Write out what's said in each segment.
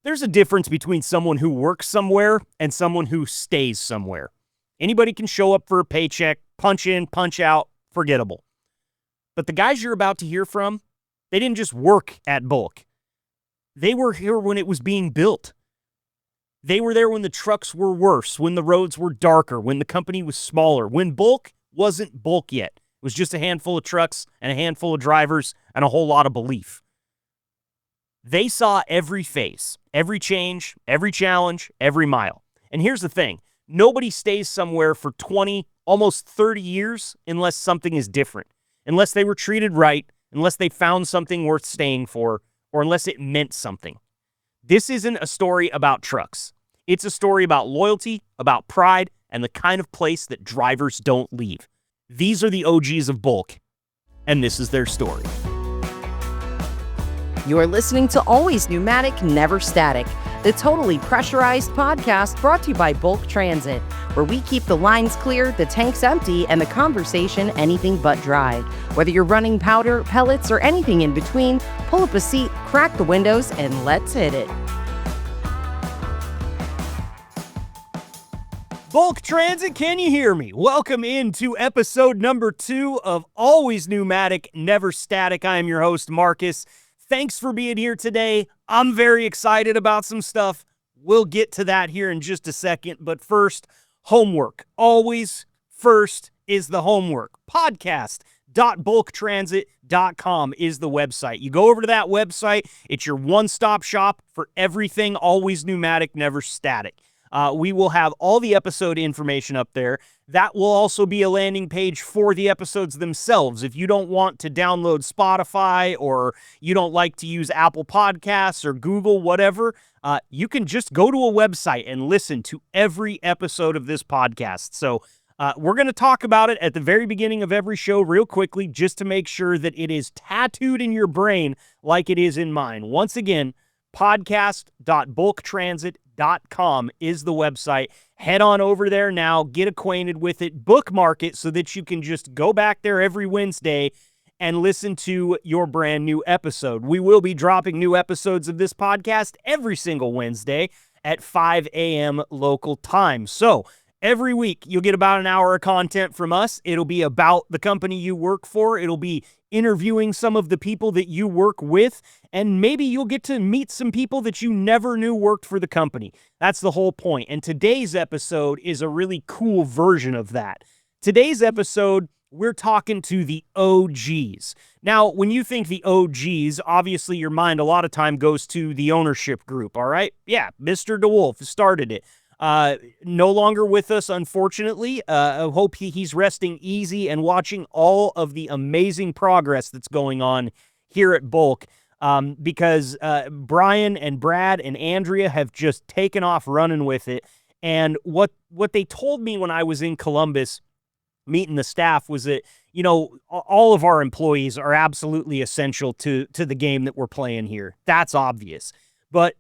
There's a difference between someone who works somewhere and someone who stays somewhere. Anybody can show up for a paycheck, punch in, punch out, forgettable. But the guys you're about to hear from, they didn't just work at Bulk. They were here when it was being built. They were there when the trucks were worse, when the roads were darker, when the company was smaller, when Bulk wasn't Bulk yet. It was just a handful of trucks and a handful of drivers and a whole lot of belief. They saw every phase, every change, every challenge, every mile. And here's the thing. Nobody stays somewhere for 20, almost 30 years unless something is different, unless they were treated right, unless they found something worth staying for, or unless it meant something. This isn't a story about trucks. It's a story about loyalty, about pride, and the kind of place that drivers don't leave. These are the OGs of Bulk, and this is their story. You're listening to Always Pneumatic, Never Static, the totally pressurized podcast brought to you by Bulk Transit, where we keep the lines clear, the tanks empty, and the conversation anything but dry. Whether you're running powder, pellets, or anything in between, pull up a seat, crack the windows, and let's hit it. Bulk Transit, can you hear me? Welcome into episode number 2 of Always Pneumatic, Never Static. I am your host, Marcus. Thanks for being here today. I'm very excited about some stuff. We'll get to that here in just a second. But first, homework. Always first is the homework. Podcast.bulktransit.com is the website. You go over to that website. It's your one-stop shop for everything Always Pneumatic, Never Static. We will have all the episode information up there. That will also be a landing page for the episodes themselves. If you don't want to download Spotify or you don't like to use Apple Podcasts or Google, whatever, you can just go to a website and listen to every episode of this podcast. So we're going to talk about it at the very beginning of every show real quickly just to make sure that it is tattooed in your brain like it is in mine. Once again, podcast.bulktransit.com is the website. Head on over there now, get acquainted with it, bookmark it so that you can just go back there every Wednesday and listen to your brand new episode. We will be dropping new episodes of this podcast every single Wednesday at 5 a.m. local time. So every week you'll get about an hour of content from us. It'll be about the company you work for. It'll be interviewing some of the people that you work with, and maybe you'll get to meet some people that you never knew worked for the company. That's the whole point. And today's episode is a really cool version of that. Today's episode, we're talking to the OGs. Now, when you think the OGs, obviously your mind a lot of time goes to the ownership group, all right? Yeah, Mr. DeWolf started it. No longer with us, unfortunately. I hope he's resting easy and watching all of the amazing progress that's going on here at Bulk, because Brian and Brad and Andrea have just taken off running with it. And what they told me when I was in Columbus meeting the staff was that, you know, all of our employees are absolutely essential to the game that we're playing here. That's obvious. But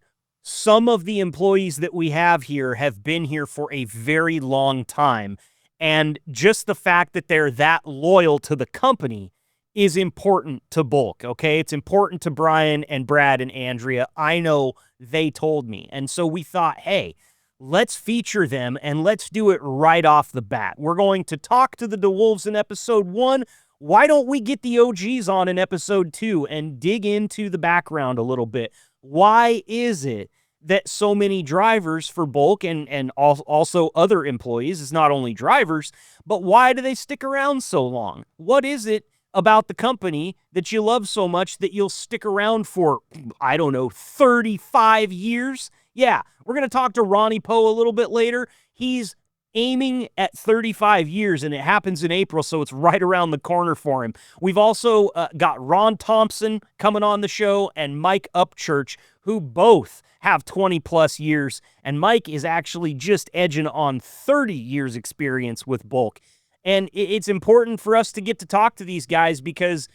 some of the employees that we have here have been here for a very long time, and just the fact that they're that loyal to the company is important to Bulk, okay? It's important to Brian and Brad and Andrea. I know they told me, and so we thought, hey, let's feature them, and let's do it right off the bat. We're going to talk to the DeWolves in episode 1. Why don't we get the OGs on in episode 2 and dig into the background a little bit? Why is it that so many drivers for Bulk and also other employees, is not only drivers, but why do they stick around so long? What is it about the company that you love so much that you'll stick around for, I don't know, 35 years? Yeah, we're going to talk to Ronnie Poe a little bit later. He's aiming at 35 years, and it happens in April, so it's right around the corner for him. We've also got Ron Thompson coming on the show and Mike Upchurch, who both have 20-plus years, and Mike is actually just edging on 30 years experience with Bulk. And it's important for us to get to talk to these guys because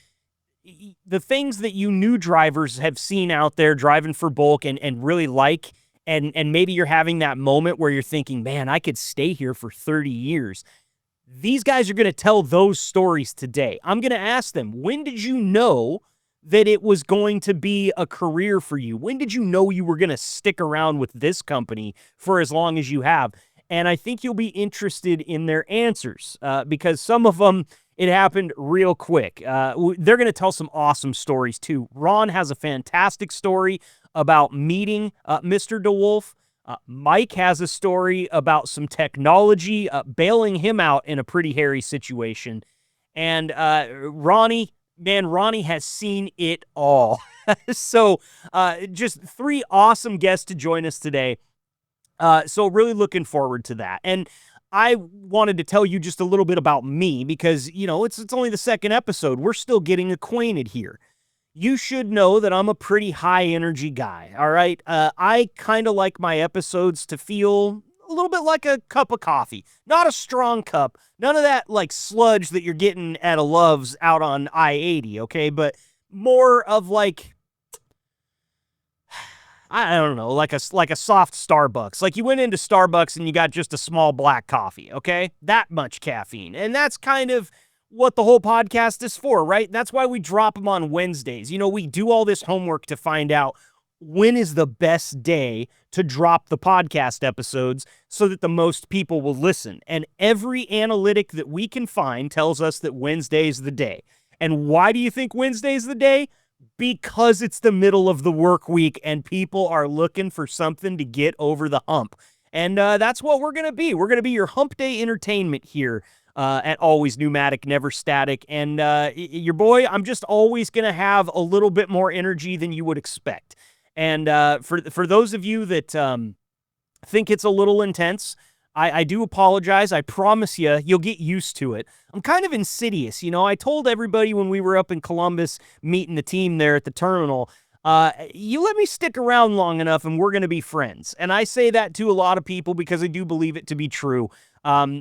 the things that you new drivers have seen out there driving for Bulk and really like, and maybe you're having that moment where you're thinking, man, I could stay here for 30 years. These guys are going to tell those stories today. I'm going to ask them, when did you know that it was going to be a career for you? When did you know you were going to stick around with this company for as long as you have? And I think you'll be interested in their answers because some of them, it happened real quick. They're going to tell some awesome stories too. Ron has a fantastic story about meeting Mr. DeWolf. Mike has a story about some technology bailing him out in a pretty hairy situation. And Ronnie, man, Ronnie has seen it all. So just three awesome guests to join us today. So really looking forward to that. And I wanted to tell you just a little bit about me because, you know, it's only the second episode. We're still getting acquainted here. You should know that I'm a pretty high energy guy, all right? I kind of like my episodes to feel a little bit like a cup of coffee. Not a strong cup. None of that like sludge that you're getting at a Love's out on I-80, okay? But more of like, I don't know, like a soft Starbucks. Like you went into Starbucks and you got just a small black coffee, okay? That much caffeine. And that's kind of what the whole podcast is for, right? That's why we drop them on Wednesdays. You know, we do all this homework to find out when is the best day to drop the podcast episodes so that the most people will listen. And every analytic that we can find tells us that Wednesday is the day. And why do you think Wednesday is the day? Because it's the middle of the work week and people are looking for something to get over the hump. And that's what we're going to be. We're going to be your hump day entertainment here at Always Pneumatic, Never Static. And your boy, I'm just always going to have a little bit more energy than you would expect. And for those of you that think it's a little intense, I do apologize. I promise you'll get used to it. I'm kind of insidious. You know, I told everybody when we were up in Columbus meeting the team there at the terminal, you let me stick around long enough and we're going to be friends. And I say that to a lot of people because I do believe it to be true.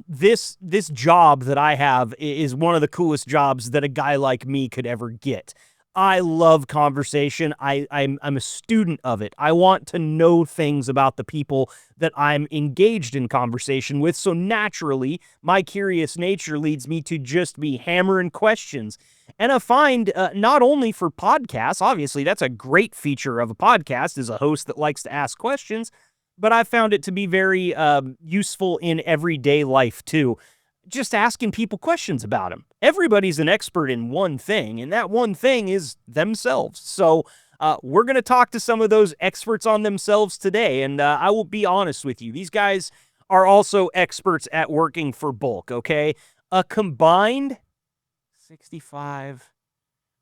This job that I have is one of the coolest jobs that a guy like me could ever get. I love conversation. I'm a student of it. I want to know things about the people that I'm engaged in conversation with. So naturally, my curious nature leads me to just be hammering questions. And I find not only for podcasts, obviously that's a great feature of a podcast is a host that likes to ask questions, but I found it to be very useful in everyday life too. Just asking people questions about them. Everybody's an expert in one thing, and that one thing is themselves. So we're going to talk to some of those experts on themselves today, and I will be honest with you. These guys are also experts at working for bulk, okay? A combined 65...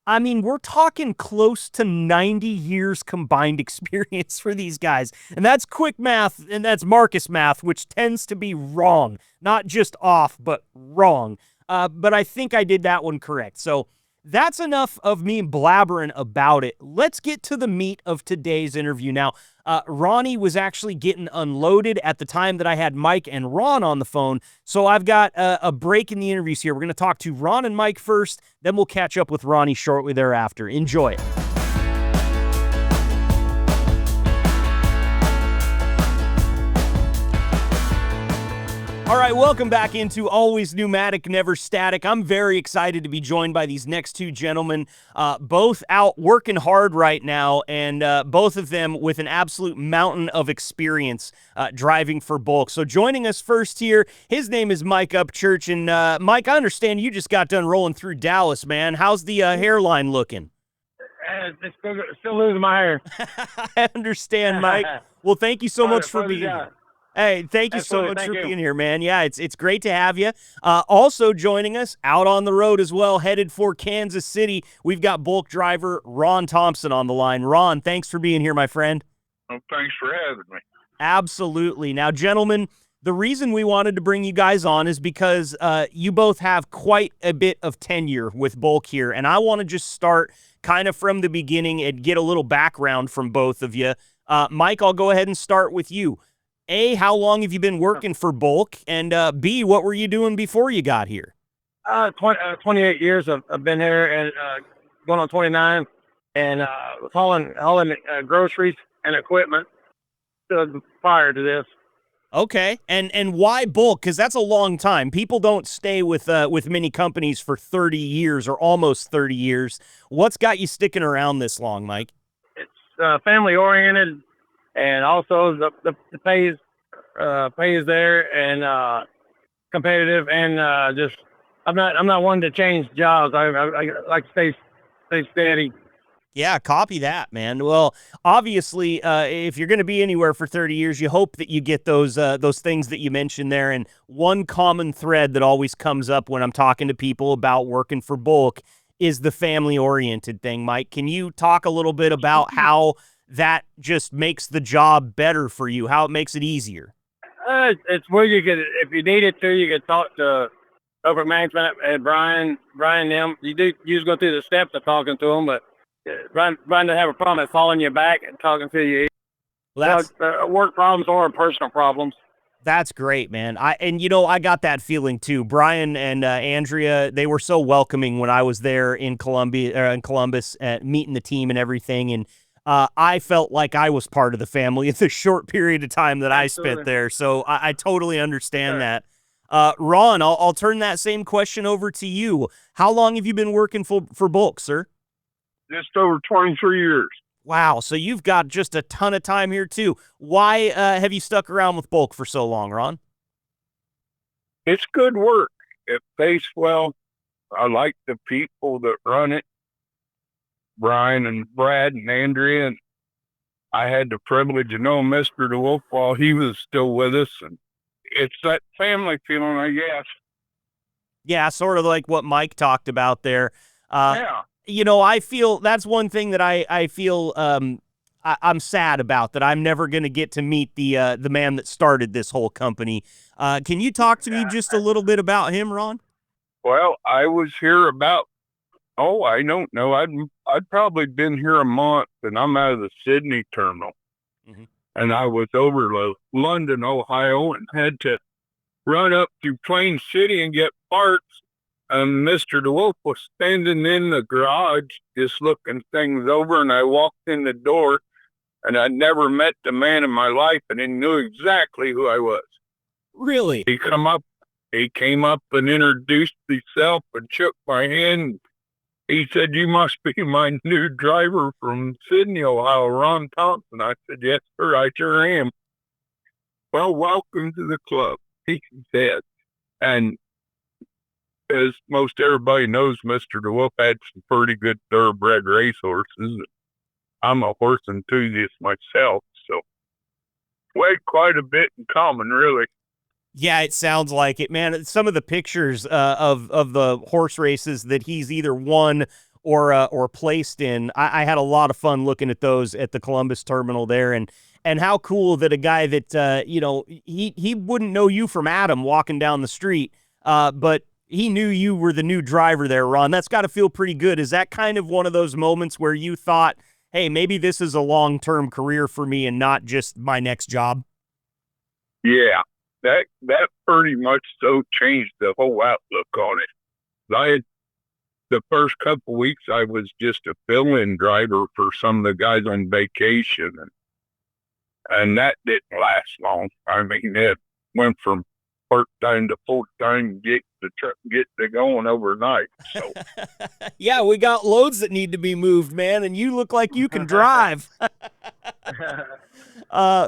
I mean, we're talking close to 90 years combined experience for these guys. And that's quick math, and that's Marcus math, which tends to be wrong. Not just off, but wrong. But I think I did that one correct. So that's enough of me blabbering about it. Let's get to the meat of today's interview. Now, Ronnie was actually getting unloaded at the time that I had Mike and Ron on the phone. So I've got a break in the interviews here. We're going to talk to Ron and Mike first, then we'll catch up with Ronnie shortly thereafter. Enjoy it. All right, welcome back into Always Pneumatic, Never Static. I'm very excited to be joined by these next two gentlemen, both out working hard right now, and both of them with an absolute mountain of experience driving for bulk. So joining us first here, his name is Mike Upchurch, and Mike, I understand you just got done rolling through Dallas, man. How's the hairline looking? It's still losing my hair. I understand, Mike. Well, thank you so much for being here. Hey, thank you so much for being here, man. Yeah, it's great to have you. Also joining us out on the road as well, headed for Kansas City, we've got bulk driver Ron Thompson on the line. Ron, thanks for being here, my friend. Well, thanks for having me. Absolutely. Now, gentlemen, the reason we wanted to bring you guys on is because you both have quite a bit of tenure with bulk here, and I want to just start kind of from the beginning and get a little background from both of you. Mike, I'll go ahead and start with you. A, how long have you been working for bulk? And B, what were you doing before you got here? 28 years I've been here, and going on 29, and hauling groceries and equipment prior to this. Okay. And why bulk? Because that's a long time. People don't stay with many companies for 30 years or almost 30 years. What's got you sticking around this long, Mike? It's family oriented, and also the pay is there and competitive, and just I'm not one to change jobs. I like to stay steady. Yeah, copy that, man. Well, obviously, if you're going to be anywhere for 30 years, you hope that you get those things that you mentioned there. And one common thread that always comes up when I'm talking to people about working for bulk is the family-oriented thing. Mike, can you talk a little bit about how that just makes the job better for you, how it makes it easier? It's where you could, if you needed to, you could talk to over management and Brian them. You just go through the steps of talking to them, but Brian doesn't have a problem at following you back and talking to you. Well, Work problems or personal problems. that's great, man. I got that feeling too. Brian and Andrea, they were so welcoming when I was there in Columbus, meeting the team and everything. And I felt like I was part of the family in the short period of time that I spent there. So I totally understand that. Ron, I'll turn that same question over to you. How long have you been working for bulk, sir? Just over 23 years. Wow, so you've got just a ton of time here too. Why have you stuck around with bulk for so long, Ron? It's good work. It pays well. I like the people that run it, Brian and Brad and Andrea. And I had the privilege of knowing Mr. DeWolf while he was still with us. And it's that family feeling, I guess. Yeah, sort of like what Mike talked about there. Yeah. I feel that's one thing that I feel I'm sad about, that I'm never going to get to meet the man that started this whole company. Can you talk to me just a little bit about him, Ron? Well, I was here about, I don't know. I'd probably been here a month, and I'm out of the Sydney terminal. Mhm. And I was over to London, Ohio, and had to run up to Plain City and get parts. And Mr. DeWolf was standing in the garage just looking things over, and I walked in the door, and I'd never met the man in my life, and he knew exactly who I was. Really? He came up and introduced himself and shook my hand. He said, "You must be my new driver from Sydney, Ohio, Ron Thompson." I said, "Yes, sir, I sure am." "Well, welcome to the club," he said. And as most everybody knows, Mr. DeWolf had some pretty good thoroughbred racehorses. I'm a horse enthusiast myself, so we had quite a bit in common, really. Yeah, it sounds like it, man. Some of the pictures of the horse races that he's either won or placed in, I had a lot of fun looking at those at the Columbus terminal there, and how cool that a guy that he wouldn't know you from Adam walking down the street, but he knew you were the new driver there, Ron. That's got to feel pretty good. Is that kind of one of those moments where you thought, hey, maybe this is a long-term career for me and not just my next job? Yeah, that pretty much so changed the whole outlook on it. The first couple weeks, I was just a fill-in driver for some of the guys on vacation, and that didn't last long. I mean, it went from part-time to full-time, get to going overnight. So Yeah, we got loads that need to be moved, man, and you look like you can drive.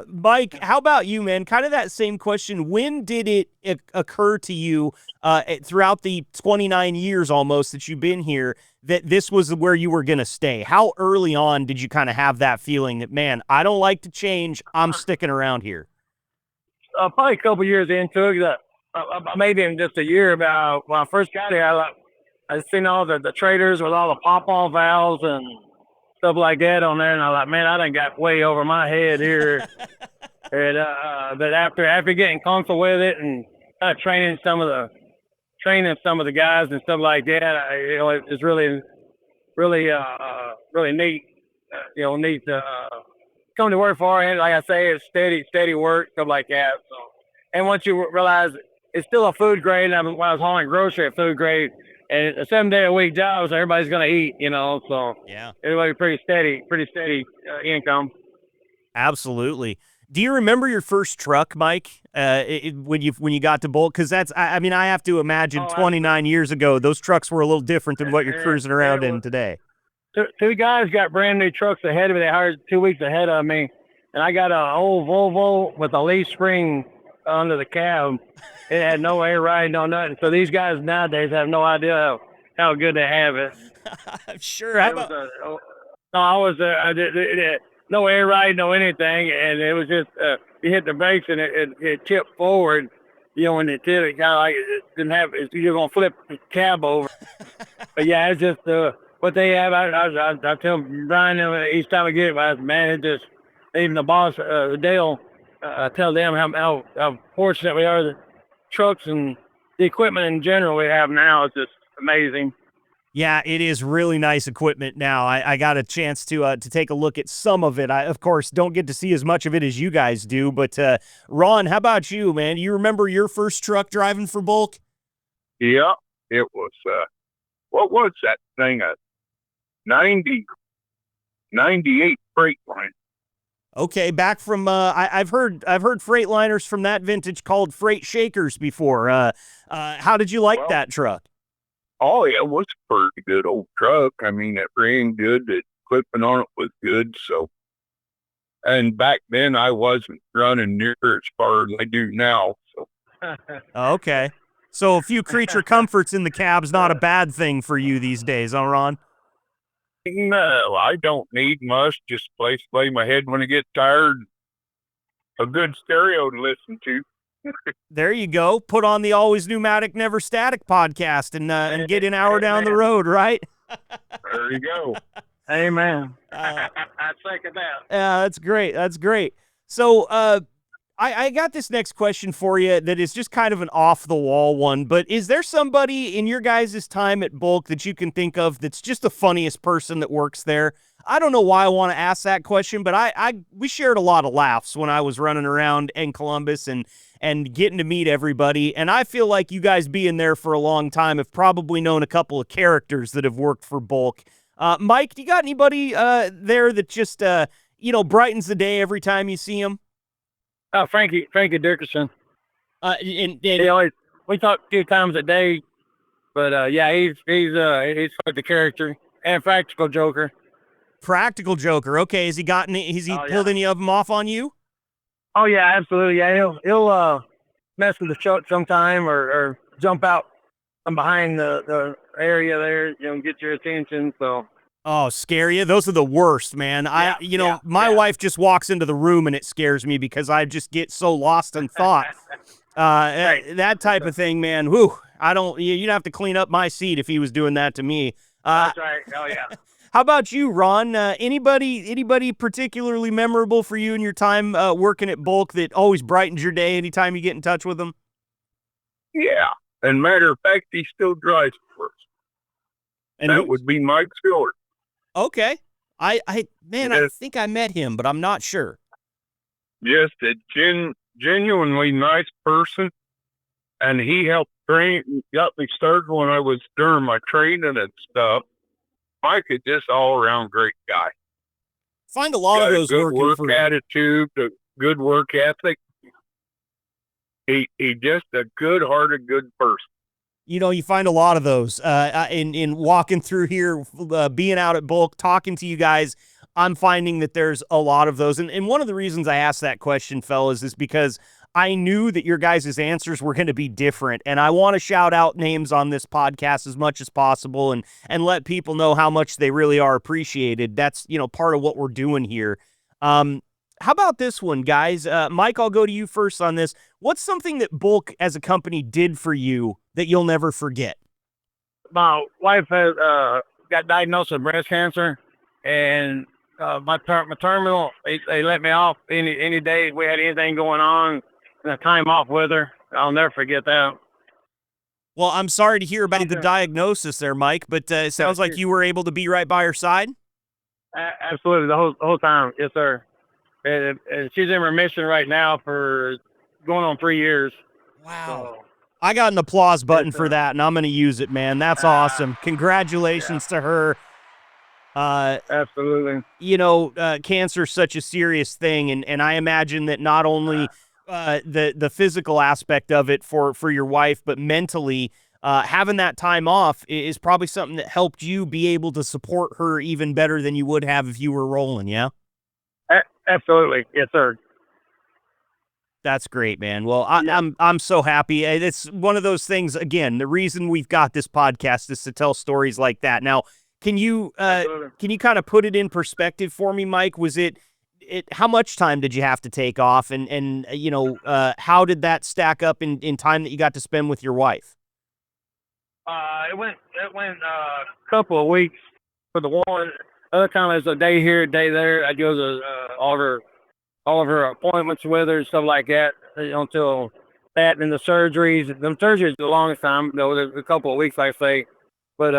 Mike, how about you, man? Kind of that same question. When did it occur to you throughout the 29 years almost that you've been here that this was where you were going to stay? How early on did you kind of have that feeling that, man, I don't like to change, I'm sticking around here? Probably a couple years into it. Maybe in just a year. About when I first got here, I seen all the traders with all the pop-on valves and stuff like that on there, and I was like, man, I done got way over my head here. And but after getting comfortable with it and kind of training some of the guys and stuff like that, it's really neat. Neat to come to work for. And like I say, it's steady work, stuff like that. So, and once you realize it's still a food grade, when I was hauling grocery at food grade, and a 7-day-a-week job, so everybody's going to eat, so Yeah, everybody pretty steady income. absolutely. Do you remember your first truck, Mike, when you got to Bolt? Because I mean, I have to imagine 29 years ago, those trucks were a little different than what you're cruising around in today. Two guys got brand new trucks ahead of me. They hired 2 weeks ahead of me, and I got an old Volvo with a leaf spring under the cab. It had no air ride, no nothing. So these guys nowadays have no idea how good they have it. Sure. How about... I did no air ride, no anything, and it was just you hit the brakes and it tipped forward. You know, when it did, it kind of like it didn't have. You're gonna flip the cab over. But yeah, it's just what they have. I tell Brian each time I get it, I man, it just even the boss Dale. I tell them how fortunate we are. The trucks and the equipment in general we have now is just amazing. Yeah, it is really nice equipment now. I got a chance to take a look at some of it. I, of course, don't get to see as much of it as you guys do. But, Ron, how about you, man? You remember your first truck driving for Bulk? Yeah, it was, what was that thing? A 98 Freightliner. Okay, back from, I've heard Freightliners from that vintage called Freight Shakers before. How did you like that truck? Oh, yeah, it was a pretty good old truck. I mean, it ran good. The equipment on it was good. So, and back then I wasn't running near as far as I do now. So, okay. So a few creature comforts in the cab's not a bad thing for you these days, huh, Ron? No, I don't need much. Just place to lay my head when I get tired. A good stereo to listen to. There you go. Put on the Always Pneumatic, Never Static podcast and get an hour down the road, right? There you go. Amen. I second that. Yeah, that's great. That's great. So I got this next question for you that is just kind of an off-the-wall one, but is there somebody in your guys' time at Bulk that you can think of that's just the funniest person that works there? I don't know why I want to ask that question, but we shared a lot of laughs when I was running around in Columbus and getting to meet everybody. And I feel like you guys being there for a long time have probably known a couple of characters that have worked for Bulk. Mike, do you got anybody there that just, brightens the day every time you see him? Frankie Dickerson. We talk a few times a day, but yeah, he's quite the character and practical joker. Practical joker. Okay, has he pulled any of them off on you? Oh yeah, absolutely. Yeah, he'll mess with the truck sometime or jump out from behind the area there, get your attention. So. Oh, scare you? Those are the worst, man. My wife just walks into the room and it scares me because I just get so lost in thought. That type of thing, man. Whew. You'd have to clean up my seat if he was doing that to me. That's right. Oh yeah. How about you, Ron? Anybody particularly memorable for you in your time working at Bulk that always brightens your day anytime you get in touch with them? Yeah. And matter of fact, he still drives for us. And that would be Mike Stewart. Okay. I think I met him, but I'm not sure. Just a genuinely nice person. And he helped got me started when I was during my training and stuff. Mike is just all around great guy. Find a lot of those working for attitude, a good work ethic. He just a good-hearted, good person. You find a lot of those in walking through here, being out at Bulk, talking to you guys. I'm finding that there's a lot of those. And one of the reasons I asked that question, fellas, is because I knew that your guys' answers were going to be different. And I want to shout out names on this podcast as much as possible and let people know how much they really are appreciated. That's, part of what we're doing here. How about this one, guys? Mike, I'll go to you first on this. What's something that Bulk as a company did for you that you'll never forget? My wife has got diagnosed with breast cancer, and my terminal, they let me off any day we had anything going on, and a time off with her. I'll never forget that. Well, I'm sorry to hear about the diagnosis there, Mike, but it sounds like you were able to be right by her side. Absolutely, the whole time, yes, sir. And she's in remission right now for going on 3 years. Wow. So, I got an applause button for that, and I'm going to use it, man. That's awesome. Congratulations to her. Absolutely. Cancer is such a serious thing, and I imagine that not only the physical aspect of it for your wife, but mentally, having that time off is probably something that helped you be able to support her even better than you would have if you were rolling. Yeah. Absolutely. Yes, sir. That's great, man. Well, Yeah. I'm so happy. It's one of those things. Again, the reason we've got this podcast is to tell stories like that. Now, can you Absolutely. kind of put it in perspective for me, Mike? Was it how much time did you have to take off, and how did that stack up in time that you got to spend with your wife? It went a couple of weeks for the one. Other time it was a day here, a day there. I go to all of her appointments with her and stuff like that until that and the surgeries. The surgeries the longest time, though, a couple of weeks, like I say. But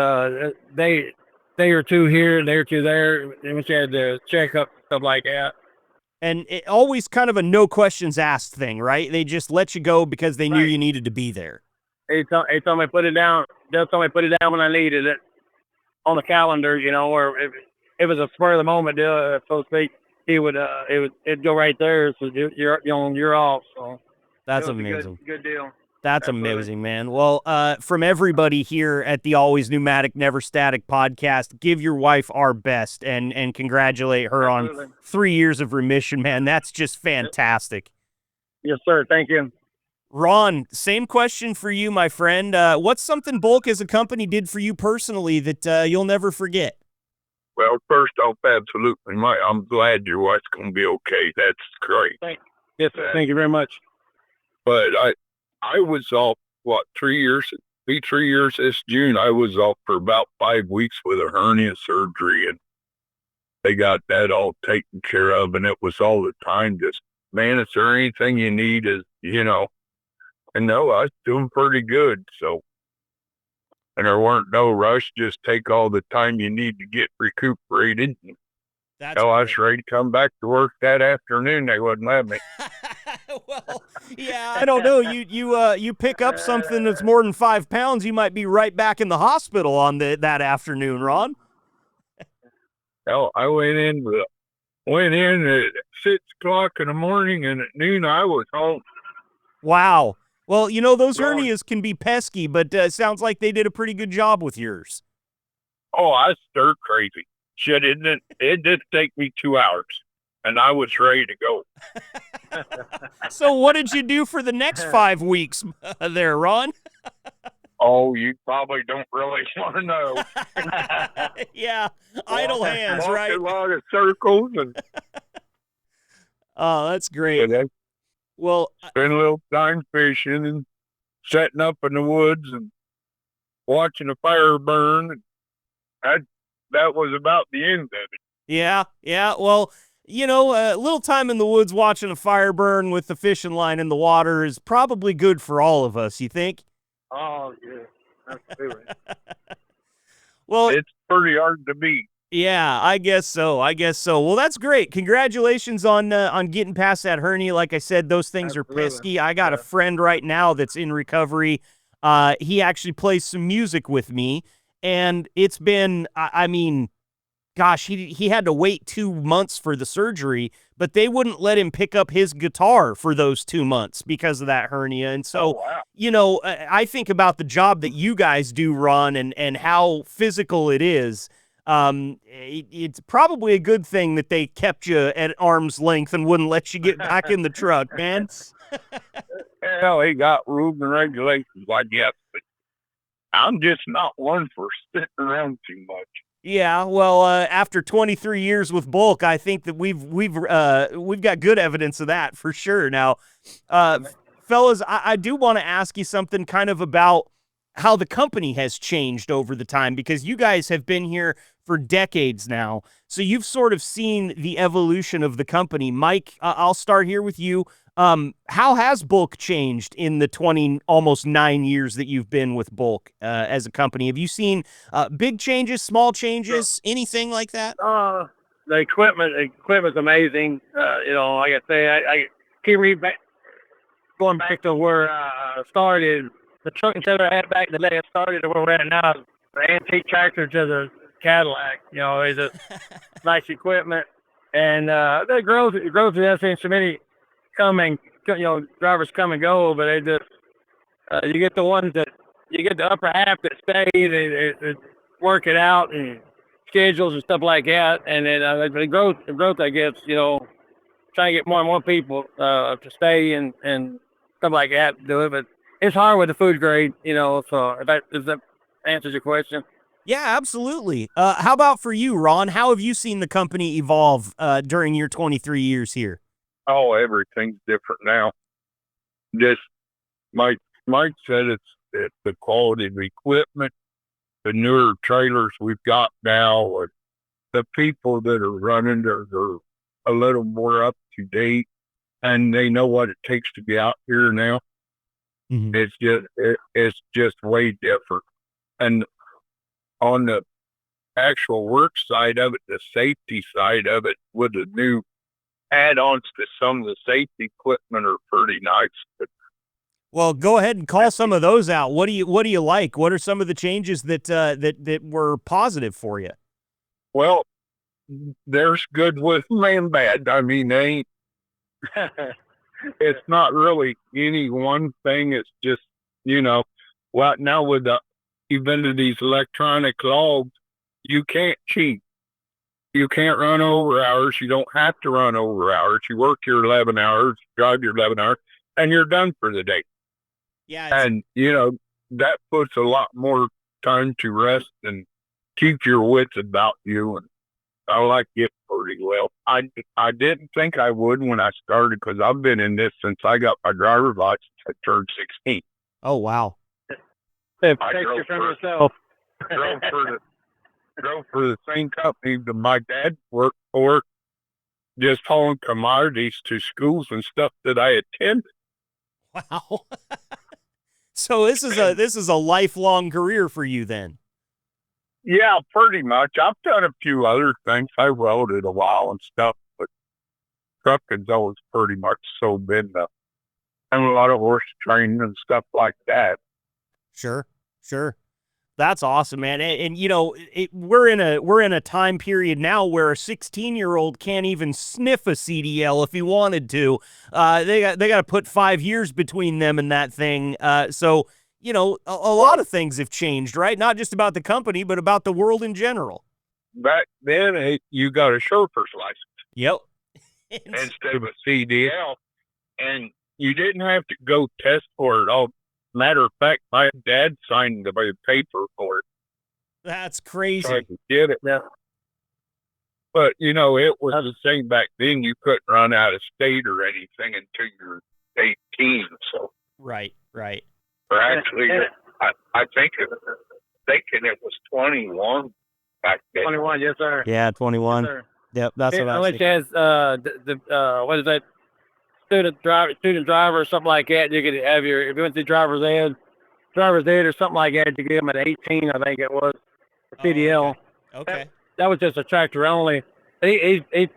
day or two here, day or two there. Then she had the checkup stuff like that. And it always kind of a no questions asked thing, right? They just let you go because they knew Right. you needed to be there. He told me to put it down. They'll tell me to put it down when I needed it on the calendar, or if it was a spur of the moment deal, so to speak, it'd go right there. So you're off. So That's it was a amazing. good deal. That's Absolutely. amazing, man. Well, from everybody here at the Always Pneumatic, Never Static podcast, give your wife our best and congratulate her Absolutely. on 3 years of remission, man. That's just fantastic. Yes, sir. Thank you. Ron, same question for you, my friend. What's something Bulk as a company did for you personally that you'll never forget? Well, first off, absolutely, Mike. I'm glad your wife's gonna be okay. That's great. Yes, sir. Thank you very much. But I was off 3 years. Be 3 years this June. I was off for about 5 weeks with a hernia surgery, and they got that all taken care of. And it was all the time just, man, is there anything you need? And no, I was doing pretty good. So, and there weren't no rush. Just take all the time you need to get recuperated. That's I was ready to come back to work that afternoon. They wouldn't let me. Well, yeah, I don't know. You pick up something that's more than 5 pounds, you might be right back in the hospital on that afternoon, Ron. Hell, I went in at 6 o'clock in the morning, and at noon I was home. Wow. Well, those Ron. hernias can be pesky, but sounds like they did a pretty good job with yours. Oh, I stir crazy. Shit, it did take me 2 hours, and I was ready to go. So what did you do for the next 5 weeks there, Ron? Oh, you probably don't really want to know. Yeah, idle hands, Walked right? a lot of circles and Oh, that's great. then Well, spent a little time fishing and setting up in the woods and watching a fire burn. That was about the end of it. yeah. Well, a little time in the woods watching a fire burn with the fishing line in the water is probably good for all of us, you think? Oh, yeah. Absolutely. Well, It's pretty hard to beat. yeah, I guess so. Well, that's great. Congratulations on getting past that hernia. Like I said, those things Absolutely. are pesky. I got a friend right now that's in recovery. He actually plays some music with me, and it's been, I mean, gosh, he had to wait 2 months for the surgery, but they wouldn't let him pick up his guitar for those 2 months because of that hernia. And so, wow. I think about the job that you guys do, Ron, and how physical it is. It's probably a good thing that they kept you at arm's length and wouldn't let you get back in the truck, man. Hell, he got rules and regulations, I guess, but I'm just not one for sitting around too much. Yeah, well, after 23 years with Bulk, I think that we've got good evidence of that for sure. Now, fellas, I do want to ask you something kind of about how the company has changed over the time, because you guys have been here for decades now. So you've sort of seen the evolution of the company. Mike, I'll start here with you. How has Bulk changed in the almost 9 years that you've been with Bulk as a company? Have you seen big changes, small changes, anything like that? The equipment's amazing. Like I say, I keep going back to where I started. The truck and trailer I had back in the day, I started to where we're at now. The antique tractor to Cadillac. You know, it's just nice equipment, and the growth has seen so many drivers come and go, but they just you get the ones that you get the upper half that stay, they work it out and schedules and stuff like that, and then the growth, I guess, trying to get more and more people to stay and stuff like that do it, but it's hard with the food grade, so if that answers your question. Yeah, absolutely. How about for you, Ron? How have you seen the company evolve during your 23 years here? Oh, everything's different now. Just Mike said it's the quality of equipment, the newer trailers we've got now, or the people that are running are a little more up to date, and they know what it takes to be out here now. Mm-hmm. It's just way different. And on the actual work side of it, the safety side of it, with the new add-ons to some of the safety equipment are pretty nice. Well, go ahead and call some of those out. What do you like? What are some of the changes that were positive for you? Well, there's good with them and bad. I mean, they ain't. It's not really any one thing. It's just, well, now with the event of these electronic logs, you can't cheat. You can't run over hours. You don't have to run over hours. You work your 11 hours, drive your 11 hours, and you're done for the day. Yeah. And, that puts a lot more time to rest and keep your wits about you. And I like it pretty well. I didn't think I would when I started, because I've been in this since I got my driver's license. I turned 16. Oh, wow. It takes you from yourself. drove for the same company that my dad worked for, just hauling commodities to schools and stuff that I attended. Wow. So this is a lifelong career for you then. Yeah, pretty much. I've done a few other things. I welded a while and stuff, but trucking's always pretty much so been and a lot of horse training and stuff like that. Sure. That's awesome, man. And we're in a time period now where a 16-year-old can't even sniff a CDL if he wanted to. They got to put 5 years between them and that thing. So a lot of things have changed, right? Not just about the company, but about the world in general. Back then, you got a chauffeur's license. Yep. Instead of a CDL, and you didn't have to go test for it all. Matter of fact, my dad signed the paper for it. That's crazy. So I could get it. Yeah. But, it was the same back then. You couldn't run out of state or anything until you're 18. So. Right. Or actually, I think it was 21 back then. 21, yes, sir. Yeah, 21. Yes, sir. Yep, that's what I was thinking. Unless you has what is that? Student driver or something like that. You could have if you went to driver's ed or something like that, you get them at 18, I think it was, CDL. Okay. That was just a tractor only. The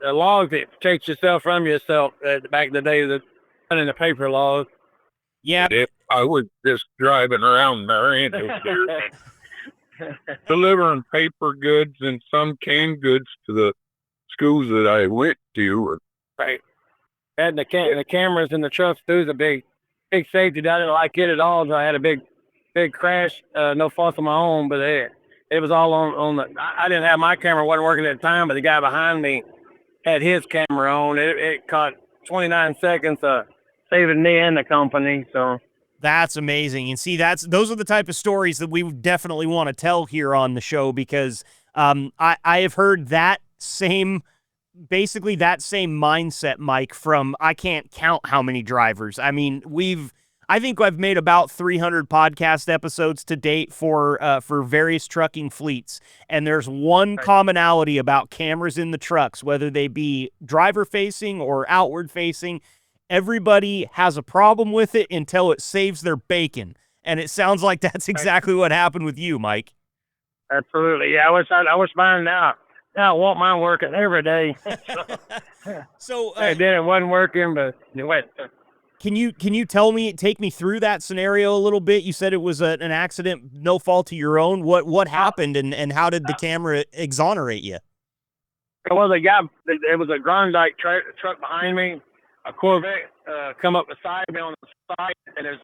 logs that takes yourself from yourself back in the day, running the paper logs. Yeah. I was just driving around there delivering paper goods and some canned goods to the schools that I went to. Right. And the cameras in the trucks too is a big safety. I didn't like it at all. So I had a big crash. No fault of my own, but it was all on the. I didn't have my camera, wasn't working at the time, but the guy behind me had his camera on. It caught 29 seconds of saving me and the company. So that's amazing. And see, those are the type of stories that we definitely want to tell here on the show, because I have heard that same mindset, Mike, from I can't count how many drivers. I mean, I think I've made about 300 podcast episodes to date for various trucking fleets, and there's one commonality about cameras in the trucks, whether they be driver facing or outward facing. Everybody has a problem with it until it saves their bacon, and it sounds like that's exactly what happened with you, Mike. Absolutely, yeah. I wish mine now. I want mine working every day. So I did it wasn't working, but it went. Can you take me through that scenario a little bit? You said it was an accident, no fault of your own. What happened, and how did the camera exonerate you? Well, it was a Grondike truck behind me, a Corvette come up beside me on the side, and there's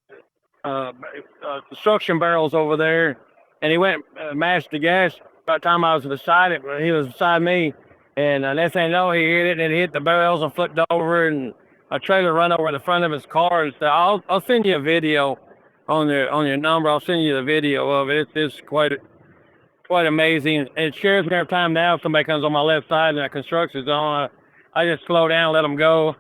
construction barrels over there, and he went mashed the gas. By the time I was beside it, he was beside me, and next thing you know, he hit it, and it hit the barrels and flipped over, and a trailer run over the front of his car and stuff. I'll send you a video on your number. I'll send you the video of it. It's quite amazing. It scares me every time now if somebody comes on my left side and the construction zone. I just slow down, let them go.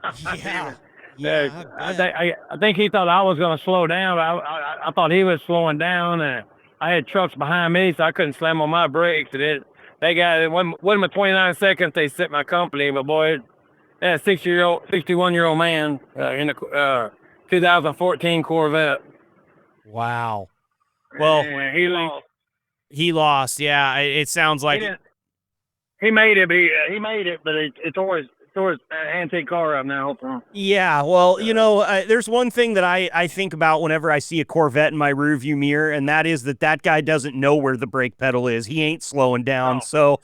Yeah. I think he thought I was going to slow down. I thought he was slowing down, and I had trucks behind me, so I couldn't slam on my brakes. It wasn't but 29 seconds they set my company, but boy, that 61-year-old man in a 2014 Corvette. Wow. Well, and he lost. He lost. Yeah, it sounds like he made it. But it's always an antique car up now. Yeah, well, there's one thing that I think about whenever I see a Corvette in my rearview mirror, and that is that guy doesn't know where the brake pedal is. He ain't slowing down, so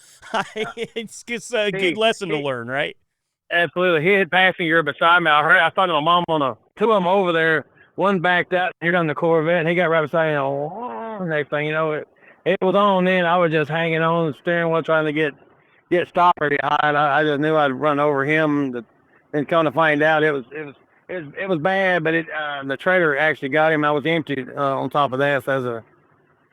it's just a good lesson to learn, right? Absolutely. He had passenger beside me. I thought my mom on two of them over there. One backed up here on the Corvette, and he got right beside me. Oh, next thing you know, it was on then. I was just hanging on the steering wheel trying to get stopped pretty high. I just knew I'd run over him. And come to find out, it was bad, but the trailer actually got him. I was empty on top of that, so that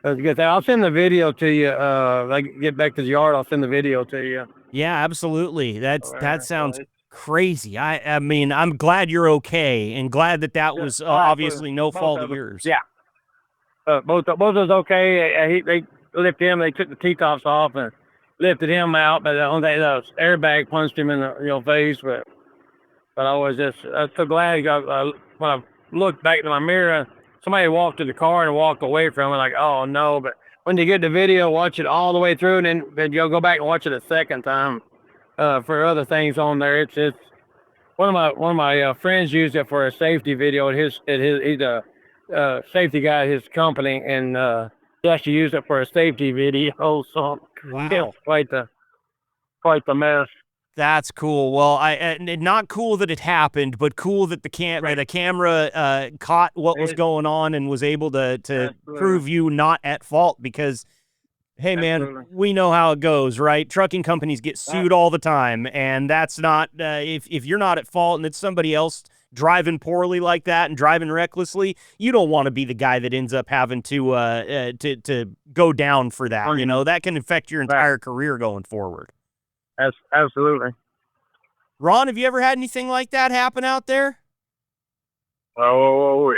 was a good thing. I'll send the video to you. I get back to the yard, I'll send the video to you. Yeah, absolutely. That sounds crazy. I mean, I'm glad you're okay, and glad that was obviously no fault of yours. Yeah. Both of us okay. They lifted him. They took the T-tops off and lifted him out, but the airbag punched him in the face. But I was so glad. When I looked back in my mirror, somebody walked to the car and walked away from it. Like, oh no! But when you get the video, watch it all the way through, and then you'll go back and watch it a second time for other things on there. It's one of my friends used it for a safety video. He's a safety guy at his company, and he actually used it for a safety video. So wow, yeah, quite the mess. That's cool. Well, not cool that it happened, but cool that the camera caught what was going on and was able to prove you not at fault. Because, hey man, we know how it goes, right? Trucking companies get sued all the time, and that's not if you're not at fault and it's somebody else driving poorly like that and driving recklessly, you don't want to be the guy that ends up having to go down for that. That can affect your entire career going forward. Absolutely. Ron, have you ever had anything like that happen out there? Oh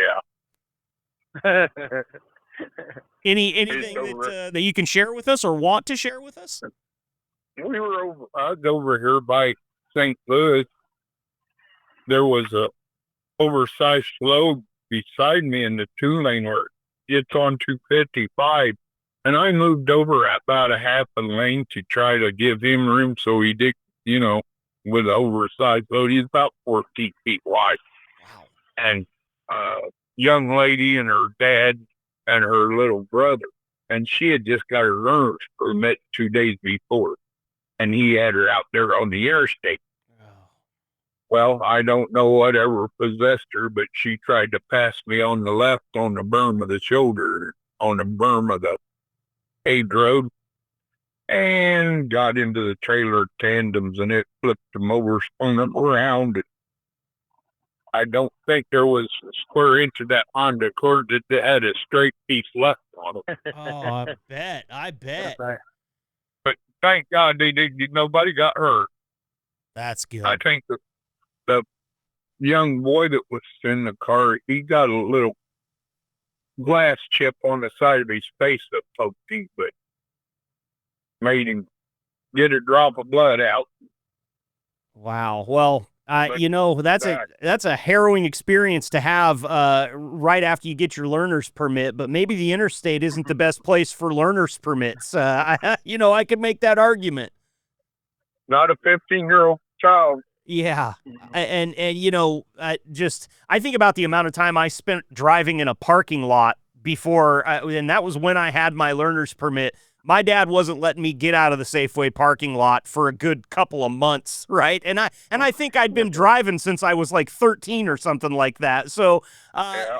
yeah. Anything that you can share with us or want to share with us? I was over here by St. Louis. There was a oversized load beside me in the 2-lane where it's on 255. And I moved over about a half a lane to try to give him room so he did, with an oversized load. He's about 14 feet wide. Wow. And young lady and her dad and her little brother. And she had just got her learner's permit 2 days before. And he had her out there on the interstate. Oh. Well, I don't know whatever possessed her, but she tried to pass me on the left on the berm of the shoulder, on the berm of the paved road, and got into the trailer tandems, and it flipped them over, spun them around. I don't think there was a square inch of that Honda Accord that had a straight piece left on it. Oh, I bet. But thank God nobody got hurt. That's good. I think the young boy that was in the car, he got a little glass chip on the side of his face that poked him, but made him get a drop of blood out. Wow. Well, that's a harrowing experience to have right after you get your learner's permit, but maybe the interstate isn't the best place for learner's permits. I could make that argument. Not a 15-year-old child. Yeah. And you know, I think about the amount of time I spent driving in a parking lot before, and that was when I had my learner's permit. My dad wasn't letting me get out of the Safeway parking lot for a good couple of months, right? And I think I'd been driving since I was like 13 or something like that. So,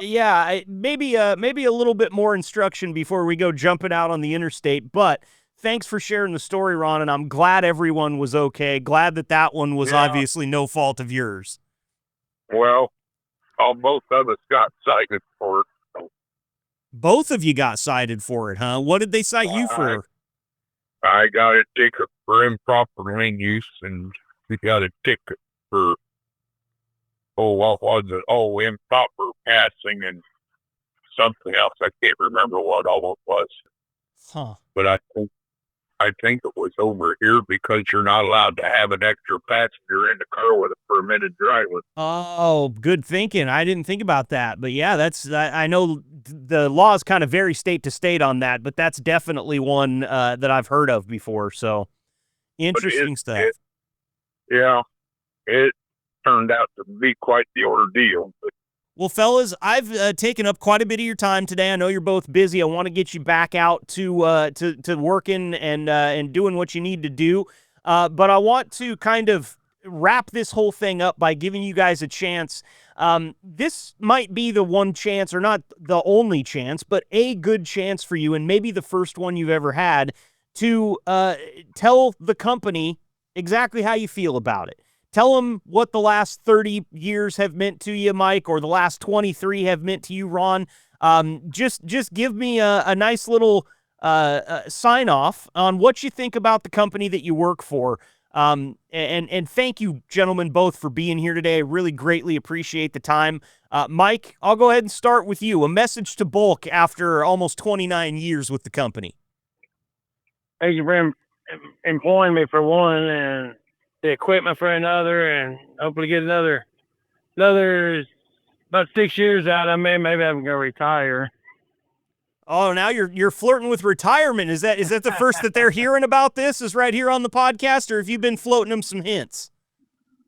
yeah, maybe a little bit more instruction before we go jumping out on the interstate. But thanks for sharing the story, Ron, and I'm glad everyone was okay. Glad that one was obviously no fault of yours. Well, both of us got cited for it. So Both of you got cited for it, huh? What did they cite you for? I got a ticket for improper lane use, and we got a ticket for, what was it? Oh, improper passing and something else. I can't remember what all it was. Huh. But I think it was over here because you're not allowed to have an extra passenger in the car with a permitted driver. Oh, good thinking. I didn't think about that. But yeah, I know the laws kind of vary state to state on that, but that's definitely one that I've heard of before. So interesting stuff. It turned out to be quite the ordeal. But well, fellas, I've taken up quite a bit of your time today. I know you're both busy. I want to get you back out to working and doing what you need to do. But I want to kind of wrap this whole thing up by giving you guys a chance. This might be the one chance, or not the only chance, but a good chance for you, and maybe the first one you've ever had, to tell the company exactly how you feel about it. Tell them what the last 30 years have meant to you, Mike, or the last 23 have meant to you, Ron. Just give me a nice little sign off on what you think about the company that you work for. And thank you, gentlemen, both for being here today. I really greatly appreciate the time. Mike, I'll go ahead and start with you. A message to Bulk after almost 29 years with the company. Thank you for employing me for one, and the equipment for another, and hopefully get another about 6 years out of me. Maybe I'm gonna retire. Oh, now you're flirting with retirement. Is that the first that they're hearing about this? Is right here on the podcast, or have you been floating them some hints?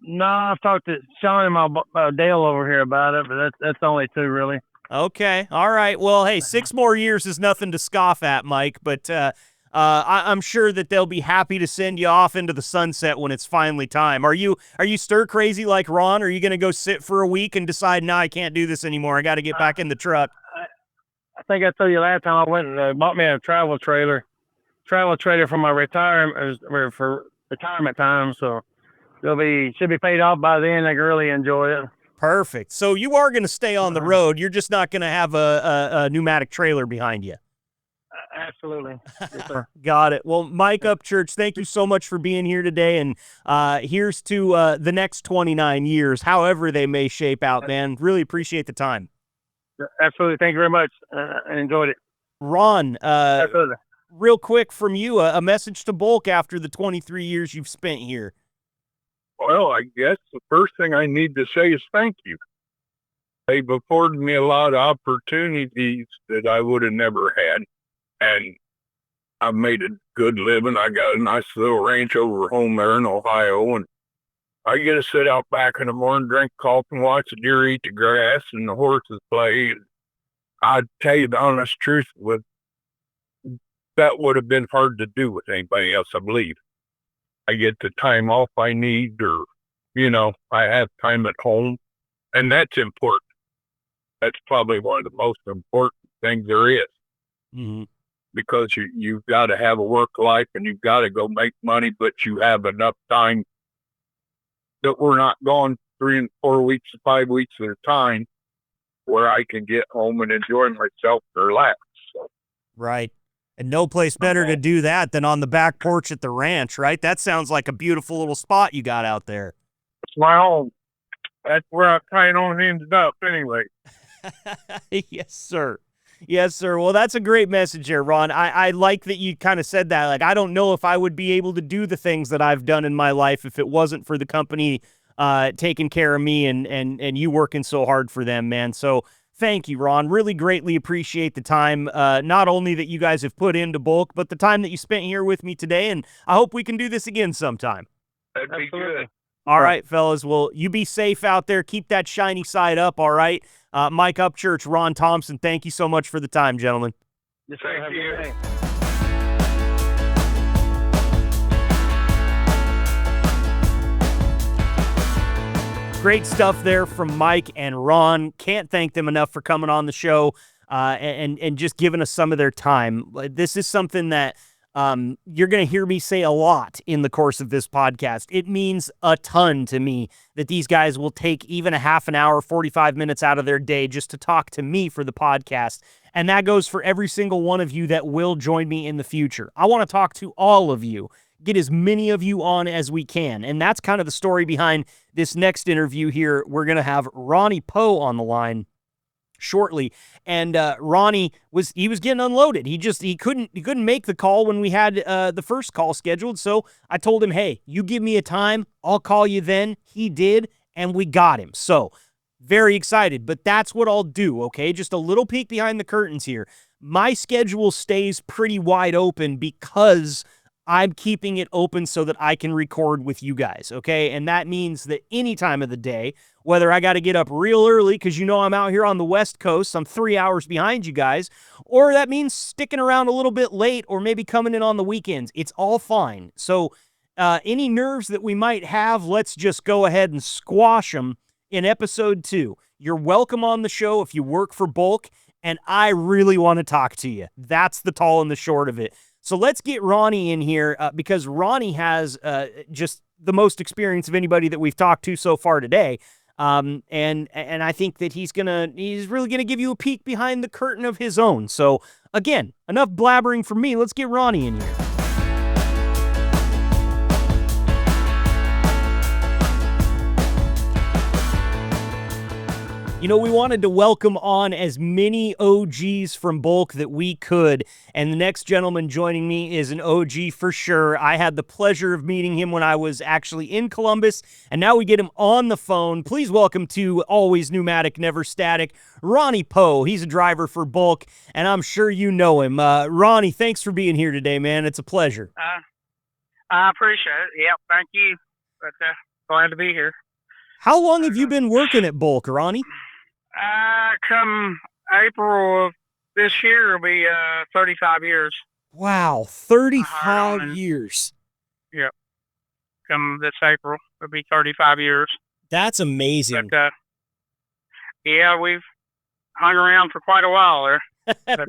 No, I've talked to Sean and my Dale over here about it, but that's only two really. Okay, all right. Well, hey, 6 more years is nothing to scoff at, Mike. But I'm sure that they'll be happy to send you off into the sunset when it's finally time. Are you stir crazy like Ron? Or are you going to go sit for a week and decide, nah, I can't do this anymore. I got to get back in the truck? I think I told you last time I went and bought me a travel trailer for my retirement, or for retirement time. So should be paid off by then. I can really enjoy it. Perfect. So you are going to stay on the road. You're just not going to have a pneumatic trailer behind you. Absolutely. Yes, sir. Got it. Well, Mike Upchurch, thank you so much for being here today. And here's to the next 29 years, however they may shape out, man. Really appreciate the time. Absolutely. Thank you very much. I enjoyed it. Ron, Absolutely. real quick from you, a message to Bulk after the 23 years you've spent here. Well, I guess the first thing I need to say is thank you. They've afforded me a lot of opportunities that I would have never had. And I've made a good living. I got a nice little ranch over home there in Ohio, and I get to sit out back in the morning, drink coffee, and watch the deer eat the grass and the horses play. I'd tell you the honest truth, that would have been hard to do with anybody else, I believe. I get the time off I need, or, I have time at home, and that's important. That's probably one of the most important things there is. Mm-hmm. Because you've got to have a work life and you've got to go make money, but you have enough time that we're not gone 3 and 4 weeks, 5 weeks at a time, where I can get home and enjoy myself and relax. So. Right. And no place better to do that than on the back porch at the ranch, right? That sounds like a beautiful little spot you got out there. It's my home. That's where I kind of ended up anyway. Yes, sir. Yes, sir. Well, that's a great message there, Ron. I like that you kind of said that. Like, I don't know if I would be able to do the things that I've done in my life if it wasn't for the company taking care of me and you working so hard for them, man. So thank you, Ron. Really greatly appreciate the time, not only that you guys have put into Bulk, but the time that you spent here with me today. And I hope we can do this again sometime. That'd be good. All right, fellas. Well, you be safe out there. Keep that shiny side up, all right? Mike Upchurch, Ron Thompson, thank you so much for the time, gentlemen. Yes, sir. Have a good day. Great stuff there from Mike and Ron. Can't thank them enough for coming on the show and just giving us some of their time. This is something that you're going to hear me say a lot in the course of this podcast. It means a ton to me that these guys will take even a half an hour, 45 minutes out of their day just to talk to me for the podcast. And that goes for every single one of you that will join me in the future. I want to talk to all of you, get as many of you on as we can. And that's kind of the story behind this next interview here. We're going to have Ronnie Poe on the line shortly, and Ronnie was getting unloaded. He couldn't make the call when we had the first call scheduled. So I told him, hey, you give me a time, I'll call you then. He did, and we got him. So very excited, but that's what I'll do. Okay, just a little peek behind the curtains here. My schedule stays pretty wide open because I'm keeping it open so that I can record with you guys, okay? And that means that any time of the day, whether I got to get up real early because you know I'm out here on the West Coast, I'm 3 hours behind you guys, or that means sticking around a little bit late or maybe coming in on the weekends. It's all fine. So any nerves that we might have, let's just go ahead and squash them in episode 2. You're welcome on the show if you work for Bulk, and I really want to talk to you. That's the tall and the short of it. So let's get Ronnie in here because Ronnie has just the most experience of anybody that we've talked to so far today. And I think that he's really gonna give you a peek behind the curtain of his own. So again, enough blabbering from me. Let's get Ronnie in here. You know, we wanted to welcome on as many OGs from Bulk that we could, and the next gentleman joining me is an OG for sure. I had the pleasure of meeting him when I was actually in Columbus, and now we get him on the phone. Please welcome to Always Pneumatic, Never Static, Ronnie Poe. He's a driver for Bulk, and I'm sure you know him. Ronnie, thanks for being here today, man. It's a pleasure. I appreciate it. Yep, thank you. But glad to be here. How long have you been working at Bulk, Ronnie? Come April of this year will be 35 years. Wow, 35 years. Yep. Come this April, it'll be 35 years. That's amazing. But, yeah, we've hung around for quite a while there. But,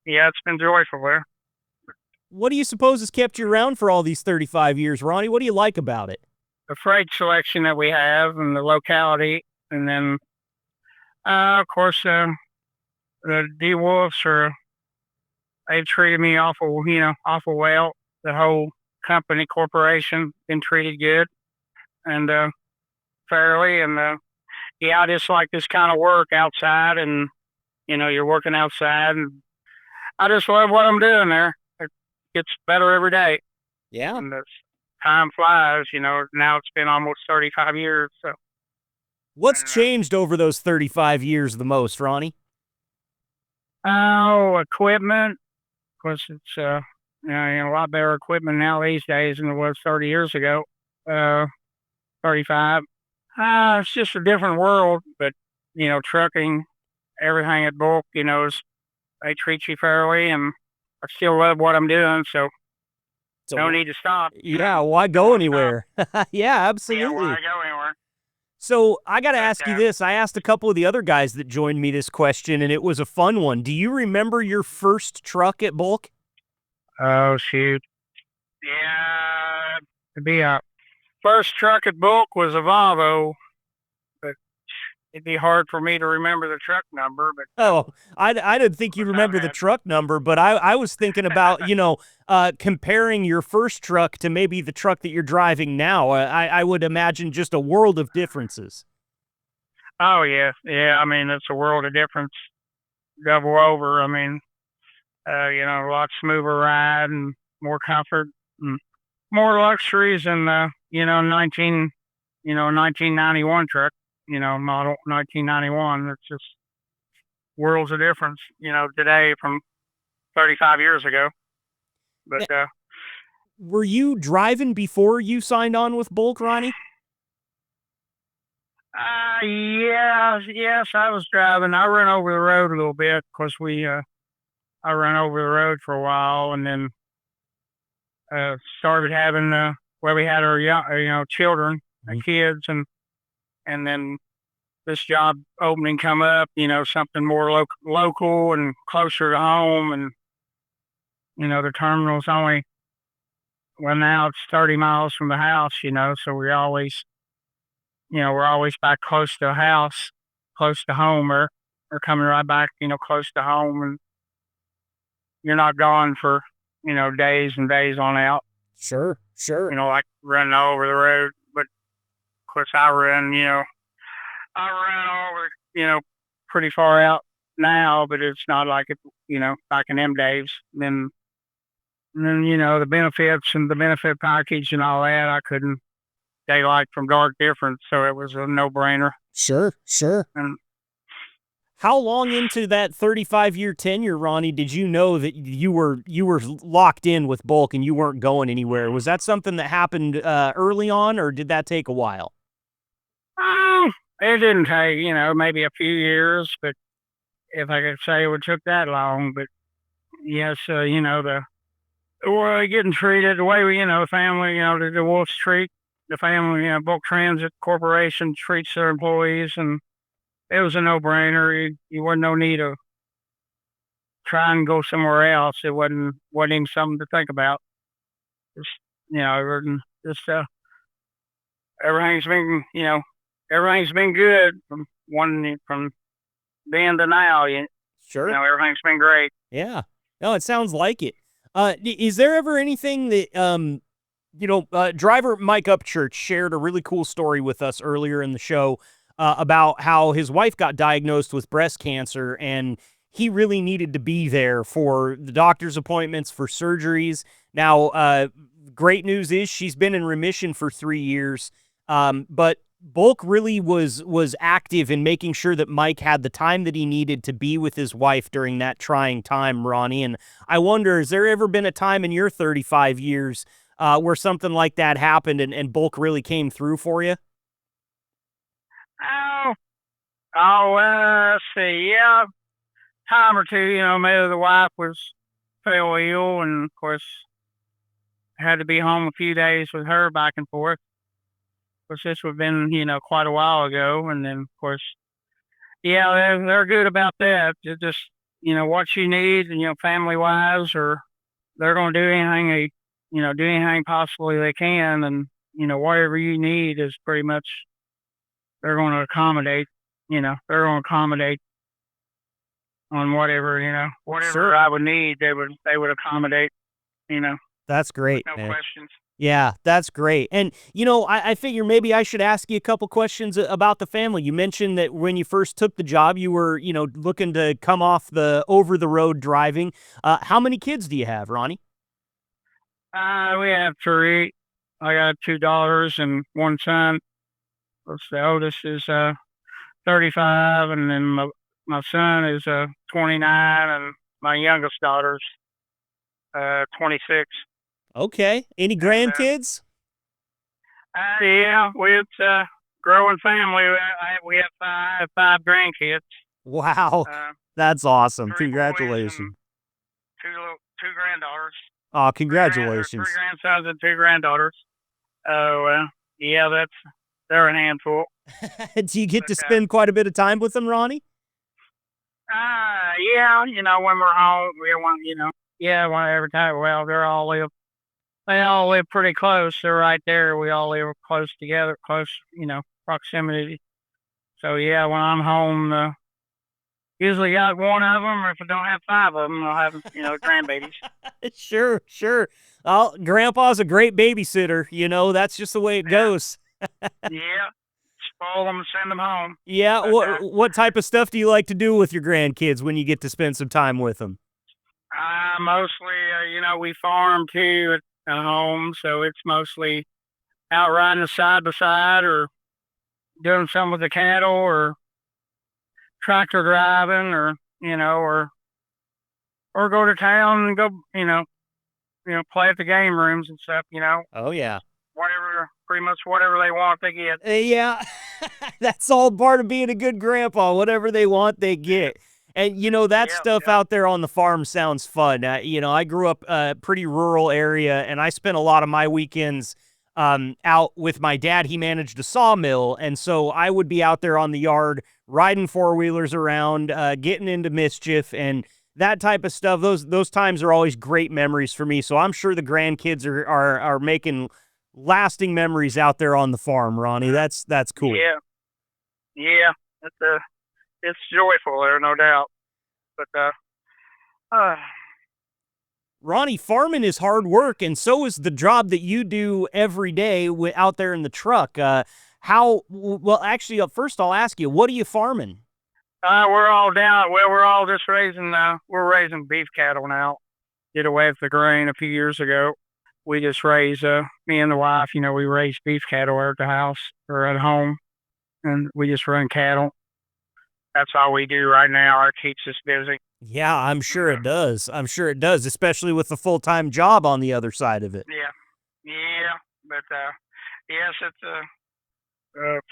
yeah, it's been joyful there. What do you suppose has kept you around for all these 35 years, Ronnie? What do you like about it? The freight selection that we have and the locality, and then of course, the DeWolfs they've treated me awful well. The whole corporation been treated good and fairly. And yeah, I just like this kind of work outside, and you're working outside, and I just love what I'm doing there. It gets better every day. Yeah. And time flies, now it's been almost 35 years, so. What's changed over those 35 years the most, Ronnie? Oh, equipment. Of course, it's a lot better equipment now these days than it was 30 years ago. 35. It's just a different world, but trucking, everything at Bulk, they treat you fairly, and I still love what I'm doing, so no need to stop. Yeah, why go anywhere? Yeah, absolutely. Yeah, why go anywhere? So I got to ask you this. I asked a couple of the other guys that joined me this question, and it was a fun one. Do you remember your first truck at Bulk? Oh, shoot. Yeah, to be a first truck at Bulk was a Volvo, but it'd be hard for me to remember the truck number. But I didn't think you remember the truck number, but I was thinking about, comparing your first truck to maybe the truck that you're driving now. I would imagine just a world of differences. Oh, yeah. Yeah, I mean, it's a world of difference. Double over. I mean, a lot smoother ride and more comfort and more luxuries than, 1991 truck, model 1991. It's just worlds of difference, today from 35 years ago. But were you driving before you signed on with Bulk, Ronnie? Yes, I was driving. I ran over the road a little bit because I ran over the road for a while, and then started having where we had our young, children, kids, and then this job opening come up, something more local and closer to home, and the terminal's only, well, now it's 30 miles from the house, so we're always back close to a house, close to home, or coming right back, close to home, and you're not gone for, days and days on out. Sure. Like running over the road. But of course I run over, pretty far out now, but it's not like it, back in them days. And then, the benefits and the benefit package and all that, I couldn't daylight from dark difference, so it was a no-brainer. Sure. And how long into that 35-year tenure, Ronnie, did you know that you were locked in with Bulk and you weren't going anywhere? Was that something that happened early on, or did that take a while? It didn't take, maybe a few years, but if I could say it would took that long. But yes, the way getting treated, the way we, the family, the Wolves treat the family, Bulk Transit Corporation treats their employees, and it was a no-brainer. You wasn't no need to try and go somewhere else. It wasn't even something to think about. Just, everything's been good from then to now. Sure. Everything's been great. Yeah. No, it sounds like it. Is there ever anything that driver Mike Upchurch shared a really cool story with us earlier in the show about how his wife got diagnosed with breast cancer, and he really needed to be there for the doctor's appointments, for surgeries. Now, great news is she's been in remission for 3 years, but Bulk really was active in making sure that Mike had the time that he needed to be with his wife during that trying time, Ronnie. And I wonder, has there ever been a time in your 35 years where something like that happened and Bulk really came through for you? Let's see. Yeah, time or two, maybe the wife fell ill, and of course, I had to be home a few days with her back and forth. Of course, this would have been, quite a while ago, and then, of course, yeah, they're good about that. Just, what you need, and, family-wise, or they're going to do anything do anything possibly they can, and, whatever you need is pretty much, they're going to accommodate, they're going to accommodate on whatever, Sure. I would need, they would accommodate, That's great, no man. questions. Yeah, that's great. And, I figure maybe I should ask you a couple questions about the family. You mentioned that when you first took the job, you were, looking to come off the over-the-road driving. How many kids do you have, Ronnie? We have 3. I got 2 daughters and 1 son. The oldest is 35, and then my son is 29, and my youngest daughter's 26. Okay. Any grandkids? Yeah, it's a growing family. We have 5 grandkids. Wow. That's awesome. 3 boys Congratulations. and 2 granddaughters. Oh, congratulations. 3 grandsons and 2 granddaughters. Oh, yeah, they're a handful. Do you get to spend quite a bit of time with them, Ronnie? Yeah, when we're home, every time. Well, they all live pretty close. They're right there. We all live close together, close, proximity. So yeah, when I'm home, usually got one of them, or if I don't have 5 of them, I'll have, grandbabies. Sure. Oh, Grandpa's a great babysitter. That's just the way it goes. Yeah. Spoil them and send them home. Yeah. What type of stuff do you like to do with your grandkids when you get to spend some time with them? Mostly, we farm too at home, so it's mostly out riding a side by side, or doing something with the cattle, or tractor driving, or or go to town and go play at the game rooms and stuff. Oh, yeah. Pretty much whatever they want, they get. Yeah, that's all part of being a good grandpa. Whatever they want, they get. And, that stuff out there on the farm sounds fun. I grew up a pretty rural area, and I spent a lot of my weekends out with my dad. He managed a sawmill, and so I would be out there on the yard riding four-wheelers around, getting into mischief, and that type of stuff. Those times are always great memories for me, so I'm sure the grandkids are making lasting memories out there on the farm, Ronnie. That's cool. Yeah. It's joyful there, no doubt. But Ronnie, farming is hard work, and so is the job that you do every day out there in the truck. First I'll ask you, what are you farming? we're all down. Well, we're all just raising. We're raising beef cattle now. Did away with the grain a few years ago. We just raise, me and the wife, we raise beef cattle at the house or at home, and we just run cattle. That's all we do right now. It keeps us busy. Yeah, I'm sure it does. I'm sure it does, especially with the full-time job on the other side of it. Yeah. But yes, it's a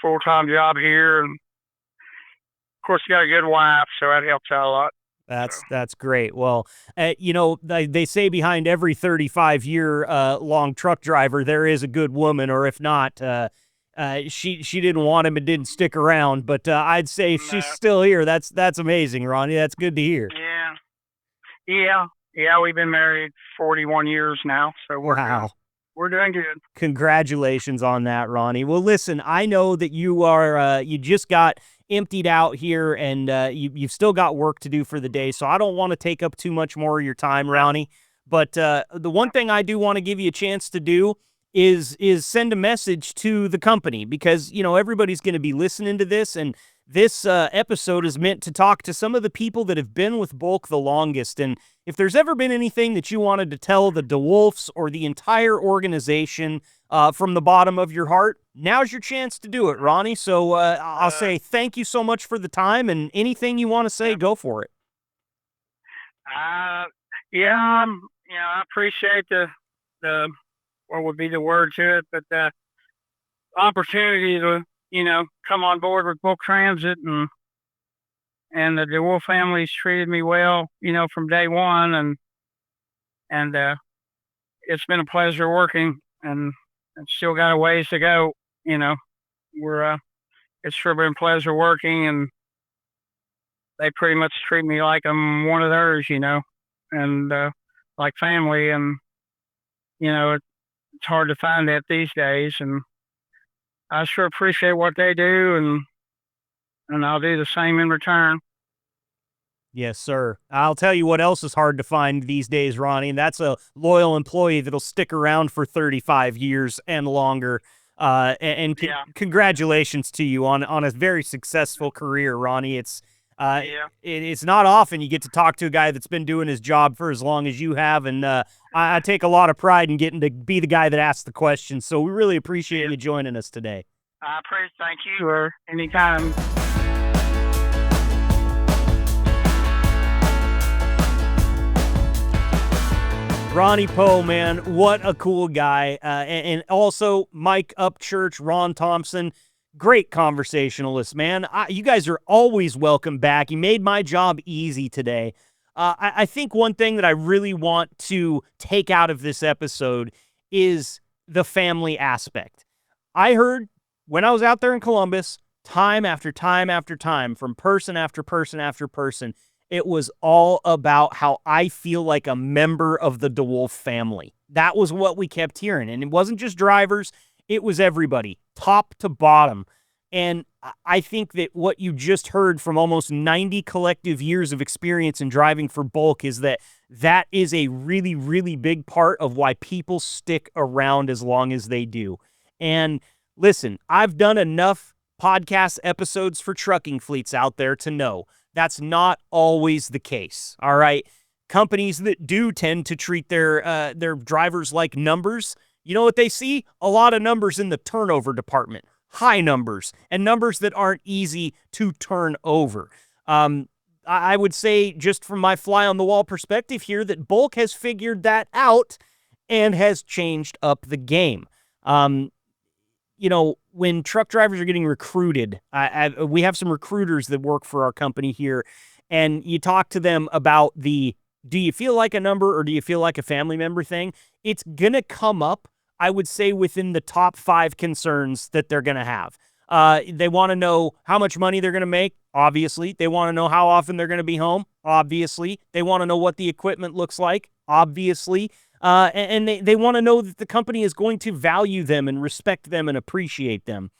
full-time job here, and of course, you got a good wife, so that helps out a lot. That's great. Well, they say behind every 35-year long truck driver there is a good woman, or if not, she didn't want him and didn't stick around. But I'd say if she's still here, that's amazing, Ronnie. That's good to hear. Yeah. We've been married 41 years now, so we're doing good. Congratulations on that, Ronnie. Well, listen, I know that you just got emptied out here, and you've still got work to do for the day, so I don't want to take up too much more of your time, Ronnie. But the one thing I do want to give you a chance to do is send a message to the company, because everybody's going to be listening to this, and this episode is meant to talk to some of the people that have been with Bulk the longest. And if there's ever been anything that you wanted to tell the DeWolfs or the entire organization from the bottom of your heart, now's your chance to do it, Ronnie. So I'll say thank you so much for the time, and anything you want to say, go for it. I appreciate the what would be the word to it, but the opportunity to come on board with Bulk Transit, and the DeWolf family's treated me well, from day one, and it's been a pleasure working, and still got a ways to go. It's sure been a pleasure working, and they pretty much treat me like I'm one of theirs, and like family, and it's hard to find that these days, and I sure appreciate what they do, and I'll do the same in return. Yes, sir. I'll tell you what else is hard to find these days, Ronnie, and that's a loyal employee that'll stick around for 35 years and longer. Congratulations to you on a very successful career, Ronnie. It's not often you get to talk to a guy that's been doing his job for as long as you have, and I take a lot of pride in getting to be the guy that asks the questions. So we really appreciate you joining us today. Thank you, or anytime. Ronnie Poe, man, what a cool guy. And also Mike Upchurch, Ron Thompson, great conversationalists, man. You guys are always welcome back. You made my job easy today. I think one thing that I really want to take out of this episode is the family aspect. I heard when I was out there in Columbus, time after time after time, from person after person after person, it was all about how I feel like a member of the DeWolf family. That was what we kept hearing. And it wasn't just drivers, it was everybody, top to bottom. And I think that what you just heard from almost 90 collective years of experience in driving for Bulk is that is a really, really big part of why people stick around as long as they do. And listen, I've done enough podcast episodes for trucking fleets out there to know that's not always the case, all right? Companies that do tend to treat their drivers like numbers, you know what they see? A lot of numbers in the turnover department, high numbers, and numbers that aren't easy to turn over. I would say, just from my fly-on-the-wall perspective here, that Bulk has figured that out, and has changed up the game. When truck drivers are getting recruited, we have some recruiters that work for our company here, and you talk to them about the do you feel like a number or do you feel like a family member thing? It's going to come up, I would say, within the top 5 concerns that they're going to have. They want to know how much money they're going to make, obviously. They want to know how often they're going to be home, obviously. They want to know what the equipment looks like, obviously. And they want to know that the company is going to value them and respect them and appreciate them.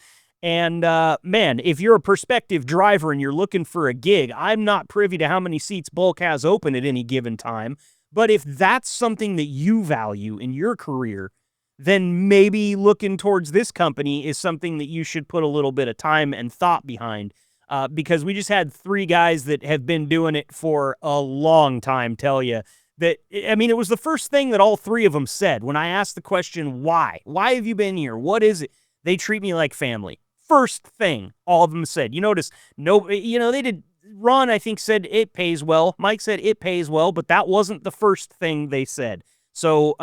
And man, if you're a prospective driver and you're looking for a gig, I'm not privy to how many seats Bulk has open at any given time. But if that's something that you value in your career, then maybe looking towards this company is something that you should put a little bit of time and thought behind. Because we just had 3 guys that have been doing it for a long time tell you that, I mean, it was the first thing that all 3 of them said when I asked the question, why? Why have you been here? What is it? They treat me like family. First thing all of them said. You notice, they did. Ron, I think, said it pays well. Mike said it pays well, but that wasn't the first thing they said. So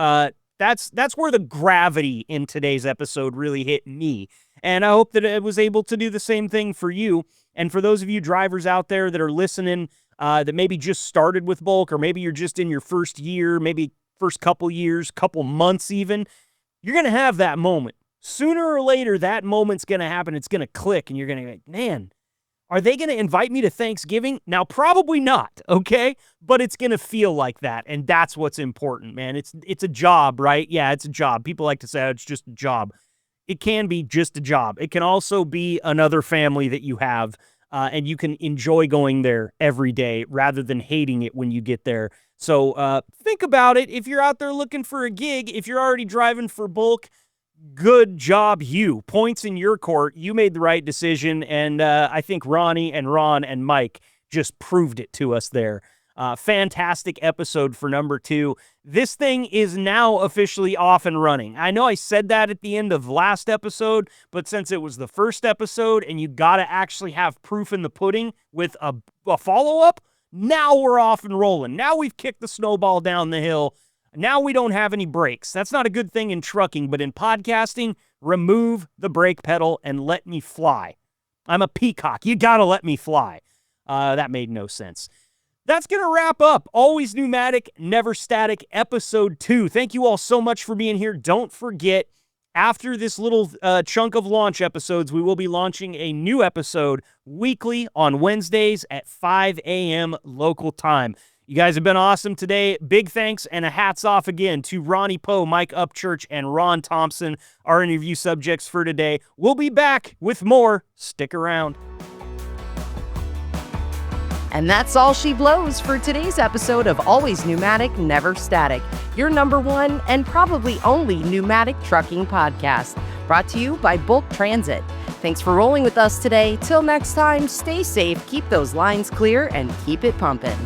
that's where the gravity in today's episode really hit me. And I hope that it was able to do the same thing for you. And for those of you drivers out there that are listening, that maybe just started with Bulk, or maybe you're just in your first year, maybe first couple years, couple months even, you're going to have that moment. Sooner or later, that moment's going to happen. It's going to click, and you're going to be like, man, are they going to invite me to Thanksgiving? Now, probably not, okay? But it's going to feel like that, and that's what's important, man. It's a job, right? Yeah, it's a job. People like to say, oh, it's just a job. It can be just a job. It can also be another family that you have, and you can enjoy going there every day rather than hating it when you get there. So think about it. If you're out there looking for a gig, if you're already driving for Bulk, good job, you. Points in your court. You made the right decision, and I think Ronnie and Ron and Mike just proved it to us there. Fantastic episode for number 2. This thing is now officially off and running. I know I said that at the end of last episode, but since it was the first episode and you got to actually have proof in the pudding with a follow-up, now we're off and rolling. Now we've kicked the snowball down the hill. Now we don't have any brakes. That's not a good thing in trucking, but in podcasting, remove the brake pedal and let me fly. I'm a peacock. You got to let me fly. That made no sense. That's going to wrap up Always Pneumatic, Never Static, Episode 2. Thank you all so much for being here. Don't forget, after this little chunk of launch episodes, we will be launching a new episode weekly on Wednesdays at 5 a.m. local time. You guys have been awesome today. Big thanks and a hats off again to Ronnie Poe, Mike Upchurch, and Ron Thompson, our interview subjects for today. We'll be back with more. Stick around. And that's all she blows for today's episode of Always Pneumatic, Never Static, your number 1 and probably only pneumatic trucking podcast, brought to you by Bulk Transit. Thanks for rolling with us today. Till next time, stay safe, keep those lines clear, and keep it pumping.